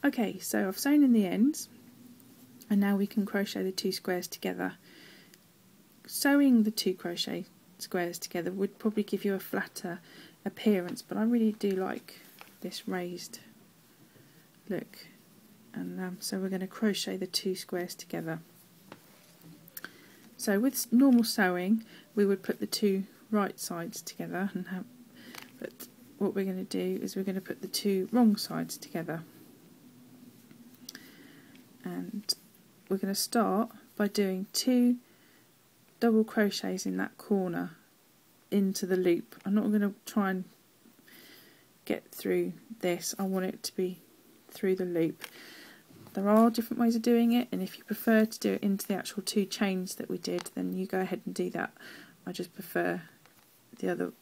Okay, so I've sewn in the ends, and now we can crochet the 2 squares together. Sewing the 2 crochet squares together would probably give you a flatter appearance, but I really do like this raised look. And so we're going to crochet the 2 squares together. So with normal sewing we would put the 2 right sides together, but what we're going to do is we're going to put the 2 wrong sides together. And we're going to start by doing 2 double crochets in that corner into the loop. I'm not going to try and get through this, I want it to be through the loop. There are different ways of doing it, and if you prefer to do it into the actual 2 chains that we did, then you go ahead and do that. I just prefer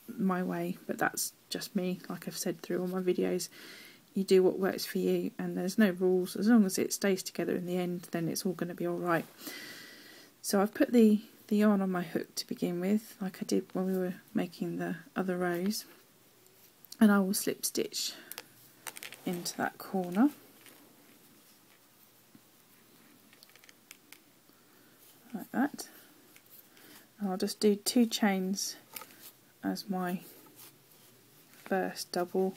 my way, but that's just me. Like I've said through all my videos, you do what works for you, and there's no rules. As long as it stays together in the end, then it's all going to be alright. So I've put the yarn on my hook to begin with, like I did when we were making the other rows, and I will slip stitch into that corner. Like that. And I'll just do 2 chains as my first double,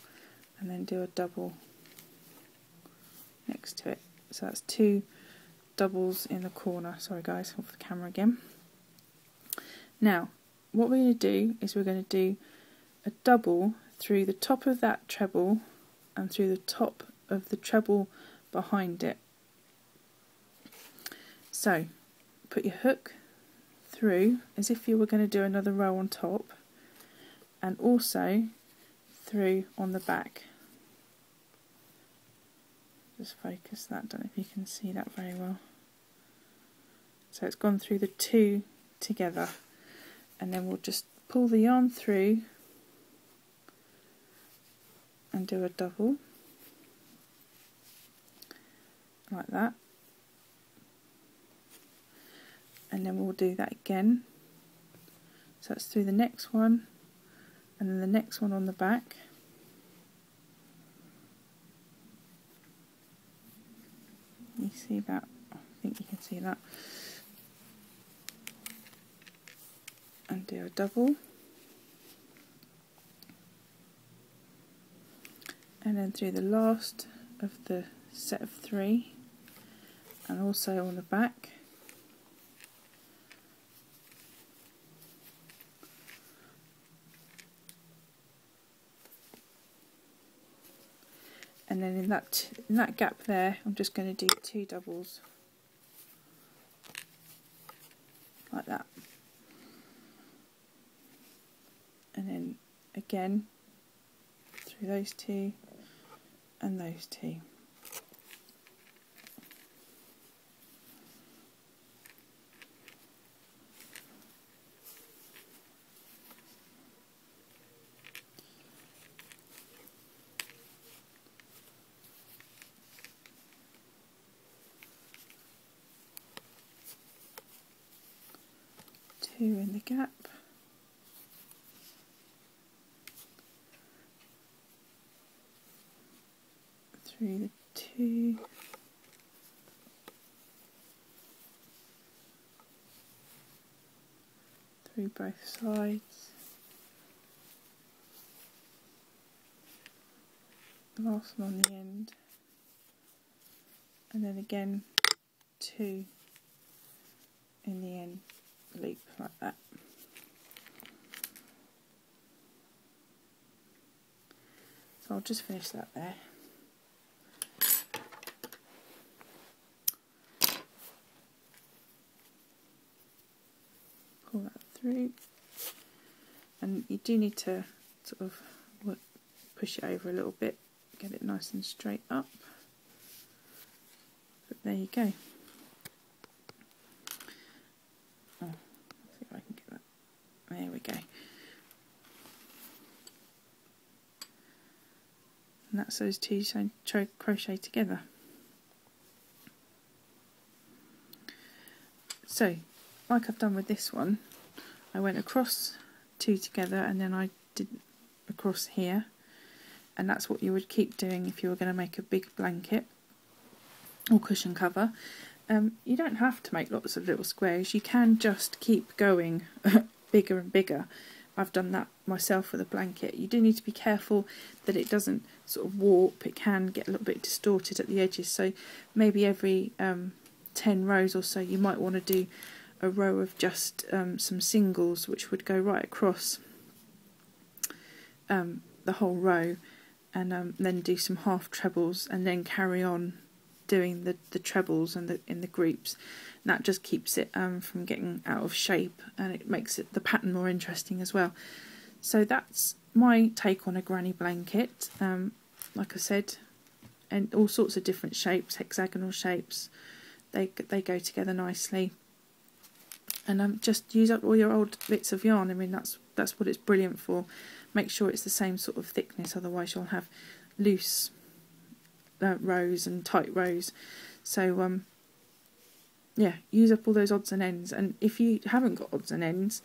and then do a double next to it. So that's 2 doubles in the corner. Sorry guys, off the camera again. Now what we're going to do is we're going to do a double through the top of that treble and through the top of the treble behind it. So put your hook through as if you were going to do another row on top, and also through on the back. Just focus that, don't know if you can see that very well. So it's gone through the 2 together, and then we'll just pull the yarn through and do a double like that, and then we'll do that again. So that's through the next one, and then the next one on the back. You see that? I think you can see that. And do a double, and then through the last of the set of 3, and also on the back. And then in that gap there, I'm just going to do 2 doubles like that, and then again through those 2 and those 2. Two in the gap, through the 2, through both sides, the last one on the end, and then again 2 in the end loop like that. So I'll just finish that there. Pull that through, and you do need to sort of push it over a little bit, get it nice and straight up. But there you go. Oh, let's see if I can get that. There we go. And that's those 2 crochet together. So, like I've done with this one, I went across 2 together, and then I did across here, and that's what you would keep doing if you were going to make a big blanket. or cushion cover. You don't have to make lots of little squares, you can just keep going bigger and bigger. I've done that myself with a blanket. You do need to be careful that it doesn't sort of warp, it can get a little bit distorted at the edges, so maybe every 10 rows or so you might want to do a row of just some singles which would go right across the whole row, and then do some half trebles and then carry on doing the trebles and in the groups, and that just keeps it from getting out of shape, and it makes the pattern more interesting as well. So that's my take on a granny blanket. Like I said, and all sorts of different shapes, hexagonal shapes, they go together nicely. And just use up all your old bits of yarn. I mean, that's what it's brilliant for. Make sure it's the same sort of thickness, otherwise you'll have loose rows and tight rows. So yeah, use up all those odds and ends. And if you haven't got odds and ends,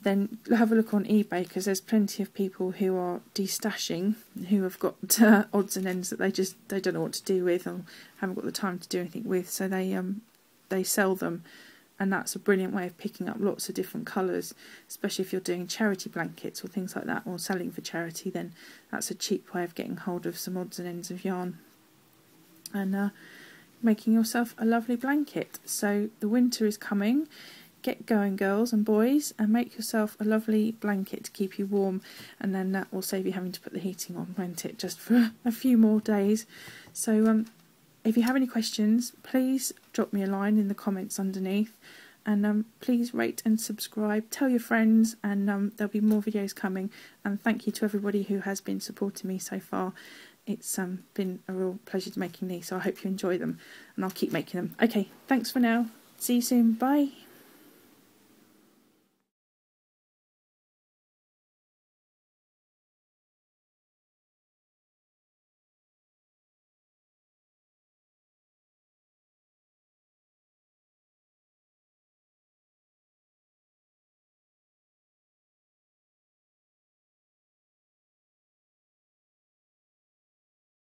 then have a look on eBay, because there's plenty of people who are destashing who have got odds and ends that they don't know what to do with, or haven't got the time to do anything with, so they sell them. And that's a brilliant way of picking up lots of different colours, especially if you're doing charity blankets or things like that, or selling for charity. Then that's a cheap way of getting hold of some odds and ends of yarn and making yourself a lovely blanket. So the winter is coming. Get going, girls and boys, and make yourself a lovely blanket to keep you warm, and then that will save you having to put the heating on, won't it, just for a few more days. So if you have any questions, please drop me a line in the comments underneath, and please rate and subscribe, tell your friends, and there'll be more videos coming. And thank you to everybody who has been supporting me so far. It's been a real pleasure making these, so I hope you enjoy them, and I'll keep making them. Okay, thanks for now. See you soon. Bye.